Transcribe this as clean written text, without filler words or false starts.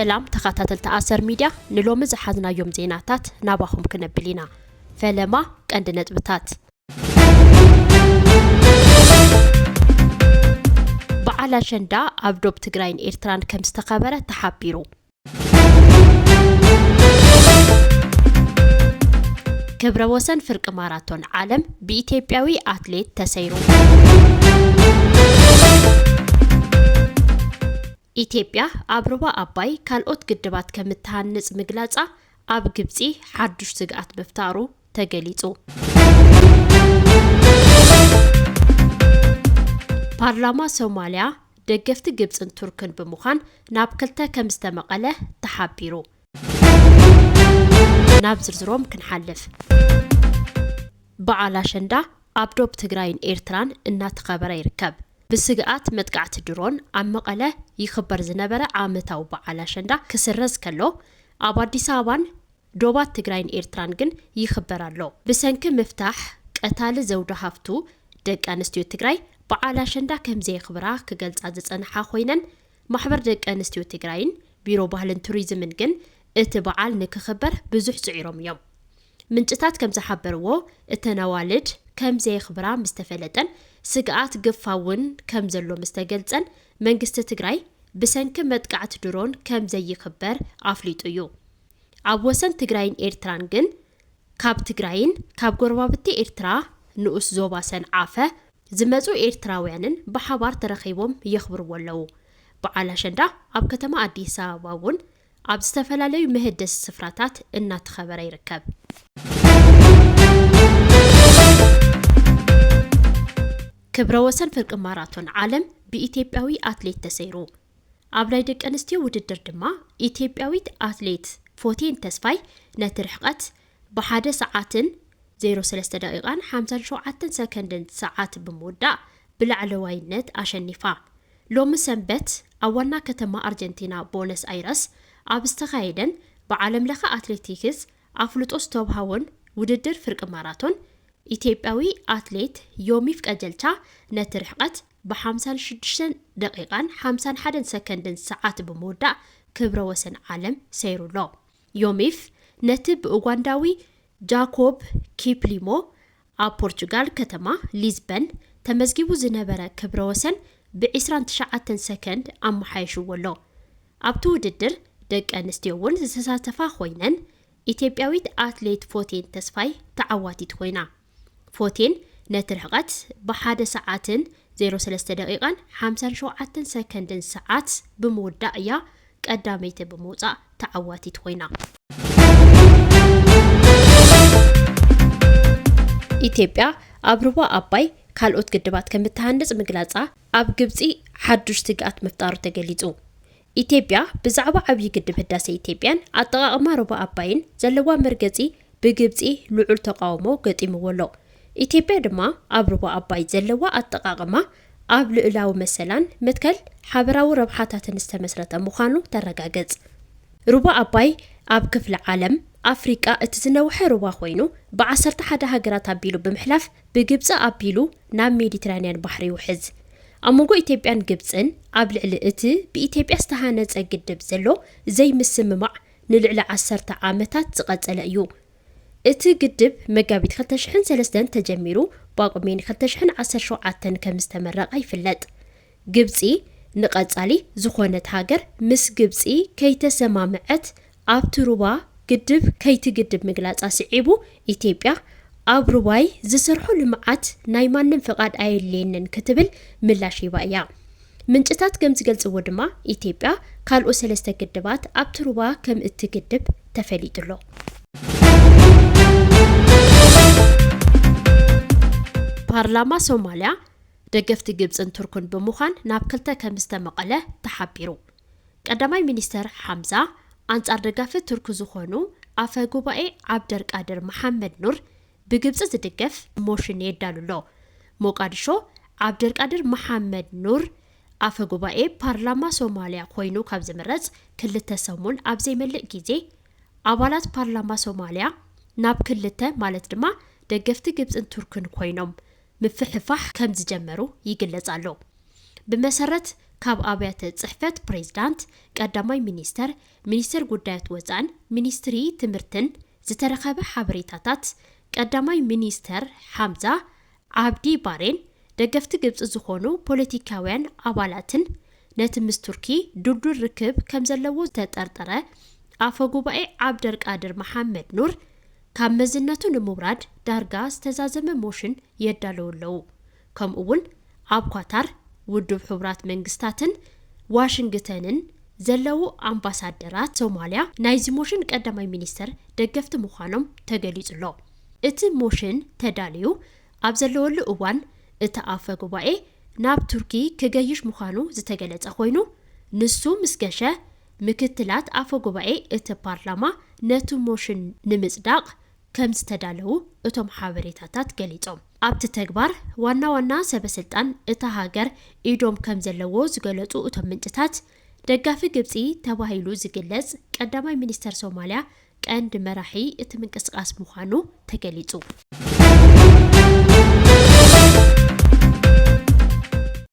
سلام تخاتل تأثر ميديا نلوم زحزنا يوم زيناتات ناباهم كنبلينا فلما كندنت بتات بعلا شندا أبدوب تجراين إيرتران كمستقبرة تحبيرو كبر وسن فرق ماراثون عالم بإثيوبياوي أتليت تسيرو ኢትዮጵያ አብሮባ አባይ ካልኦት ግድባት ከምትሃንጽ ምግላጻ አብ ግብጺ ሓዱሽ ስግኣት መፍታሩ ተገሊጹ ፓርላማ ሶማሊያ ደገፍቲ ግብጽን ቱርክን በመኻን ናብ ክልተ ከምስተመቀለ ተሓቢሩ ናብ ዝርዝሮም ክንሓልፍ በዓል አሸንዳ አብዶብ ትግራይን ኤርትራን እናተኸበረ ይርከብ بسقات متقعت درون عم مقالة يخبر زنبرة عامتها وبعال شندا كسرز كله عبادي سابان دوبات تجرين إيرترانجن يخبر له بسنك مفتاح قتال زوجة هفتو دك أنستيو تجري بعال شندا كم زي خبره كجلس عدد أنا حاخوينن محبر دك أنستيو تجرين بيرو بهلن توريزم منجن اتبعال نكخبر بزح سعيرهم يوم من جتات كم زحبروا التناولج كم زي خبره مستفلتن سقعات قفاون كم زلو مستقلتن منقست تقراي بسنك متقعت درون كم زي خبر عفليتو يو عبوسن تقراين إيرترانجن كاب تقراين كاب قربابتي إيرترا نؤس زوباسن عافة زمزو إيرتراويانن بحوار ترخيبهم يخبر ولو بعلا شندا عب كتما عديسا واون عب استفلاليو مهدس سفراتات إنات خبري ركب كبر وسن فرق ماراثون عالم بإثيوبياوي أتليت تسيرو عبلاي دك أنستيو وددر دما إثيوبياوي أتليت فوتين تسفاي نترحقت بحادة ساعاتن 03 دقيقان 57 سكندن ساعات بمودة بالعلوينت أشنفا لو مسنبت أولنا كتما أرجنتينا بونس أيرس عبستخايدن بعالم لخا أتليتيكس عفلت أستوب هاون وددر فرق ماراثون ኢትዮጵያዊ አትሌት ዮሚፍ ቀጀልቻ ነትርሕቀት በ56 ደቂቃን 51 ሰከንድን ሰዓት በመወዳ ክብረ ወሰን ዓለም ሰይሩሎ ዮሚፍ ነቲ በኡጋንዳዊ ጃኮብ ኪፕሊሞ ኣብ ፖርቹጋል ከተማ ሊዝበን ተመዝጊቡ ዝነበረ ክብረ ወሰን ብ29 ሰከንድ ኣመሓይሽወሎ ኣብቲ ውድድር ደቂ ኣንስትዮ እውን ዝተሳተፋ ኮይነን ኢትዮጵያዊት አትሌት ፎቴን ተስፋይ ተዓዋቲት ኮይና فوتين نترحقت بحاد ساعاتن 03 دقيقان 57 سكندن ساعات بمودايا قداميت بموصا تعواتي تخوينا ኢትዮጵያ አብሮባ አባይ ካልኦት ግድባት ከምትሃንጽ ምግላጻ ኣብ ግብጺ ሓዱሽ ስግኣት መፍጣሩ ተገሊጹ ኢትዮጵያ ብዛዕባ ዓብይ ግድብ ህዳሴ ኢትዮጵያን ኣጠቃቅማ ሩባ አባይን ዘለዋ መርገጺ ብግብጺ ልዑል ተቃውሞ ገጢምወሎ ኢትዮጵያ ድማ ኣብ ሩባ አባይ ዘለዋ ኣጠቃቅማ ኣብ ልዕላዊ መሰላን መትከል ሓበራዊ ረብሓታትን ዝተመስረተ ምዃኑ ተረጋገጽ ሩባ አባይ ኣብ ክፍለ ዓለም ኣፍሪቃ እቲ ዝነውሐ ሩባ ኮይኑ ብ11 ሃገራት ኣቢሉ ብምሕላፍ ብግብጺ ኣቢሉ ናብ ሜዲትራንያን ባሕሪ ይውሕዝ ኣብ መንጎ ኢትዮጵያን ግብጽን ኣብ ልዕሊ እቲ ብኢትዮጵያ ዝተሃነጸ ግድብ ዘሎ ዘይምስምማዕ ንልዕሊ 10 ዓመታት ዝቐጸለ እዩ እቲ ግድብ መጋቢት 2003 ተጀሚሩ ባቆሜን 2017 ከም ዝተመረቀ ይፍለጥ ግብጺ ንቀጻሊ ዝኾነት ሃገር ምስ ግብጺ ከይተሰማምዐት ኣብ ሩባ ግድብ ከይትግድብ ምግላጻ ስዒቡ ኢትዮጵያ ኣብ ሩባይ ዝሰርሑ ልምዓት ናይ ማንም ፍቃድ ኣይለየንን ክትብል ምላሽ ይባያ ምንጭታት ከም ዝገልጽዎ ድማ ኢትዮጵያ ካልኦ 3 ግድባት ኣብ ሩባ ከም እትግድብ ተፈሊጥሎ ፓርላማ ሶማሊያ ደገፍቲ ግብጽን ቱርክን በመኻን ናብ ክልተ ከምስተመቀለ ተሓቢሩ ቀዳማይ ሚኒስተር ሐምዛ አንጻር ደጋፊ ቱርክ ዝኾኑ ኣፈ ጉባኤ ዓብደልቃድር መሐመድ ኑር ብግብጽ ዝድገፍ ሞሽን የዳሉሎ ሞቃዲሾ ዓብደልቃድር መሐመድ ኑር ኣፈ ጉባኤ ፓርላማ ሶማሊያ ኮይኑ ካብ ዝምረጽ ክልተ ሰሙን ኣብ ዘይመልእ ጊዜ ኣባላት ፓርላማ ሶማሊያ ናብ ክልተ ማለት ድማ ደገፍቲ ግብጽን ቱርክን ኮይኖም ምፍሕፋሕ ከም ዝጀመሩ ይግለጽ ኣሎ ብመሰረት ካብ ኣብያተ ጽሕፈት ፕሬዝዳንት ቀዳማይ ሚኒስተር ጉዳያት ወፃን ሚኒስትሪ ትምህርትን ዝተረኸበ ሓበሬታታት ቀዳማይ ሚኒስተር ሓምዛ ዓብዲ ባሬን ደገፍቲ ግብጽ ዝኾኑ ፖለቲካውያን አባላትን ነቲ ምስ ቱርኪ ድልዱል ርክብ ከም ዘለዎ ተጠርጠረ ኣፈ ጉባኤ ዓብደልቃድር መሐመድ ኑር ካብ መዝነቱ ንምውራድ ዳርጋ ዝተዛዘመ ሞሽን የዳለው ኣለው ከምኡውን ኣብ ኳታር ውድብ ሕብራት መንግስታትን ዋሽንግተንን ዘለው አምባሳደራት ሶማሊያ ናይዚ ሞሽን ቀዳማይ ሚኒስተር ደገፍቲ ምዃኖም ተገሊጹሎ እቲ ሞሽን ተዳልዩ ኣብ ዘለወሉ እዋን እቲ ኣፈ ጉባኤ ናብ ቱርኪ ክገይሽ ምዃኑ ዝተገለጸ ኮይኑ ንሱ ምስገሸ ምክትላት ኣፈ ጉባኤ እቲ ፓርላማ ነቲ ሞሽን ንምጽዳቅ ከም ዝተዳለው እቶም ሓበሬታታት ገሊጾም ኣብቲ ተግባር ዋና ሰበስልጣን እቲ ሃገር ኢዶም ከም ዘለዎ ዝገለጹ እቶም ምንጭታት ደጋፊ ግብጺ ተባሂሉ ዝግለጽ ቀዳማይ ሚኒስተር ሶማሊያ ቀንዲ መራሒ እቲ ምንቅስቃስ ምዃኑ ተገሊጹ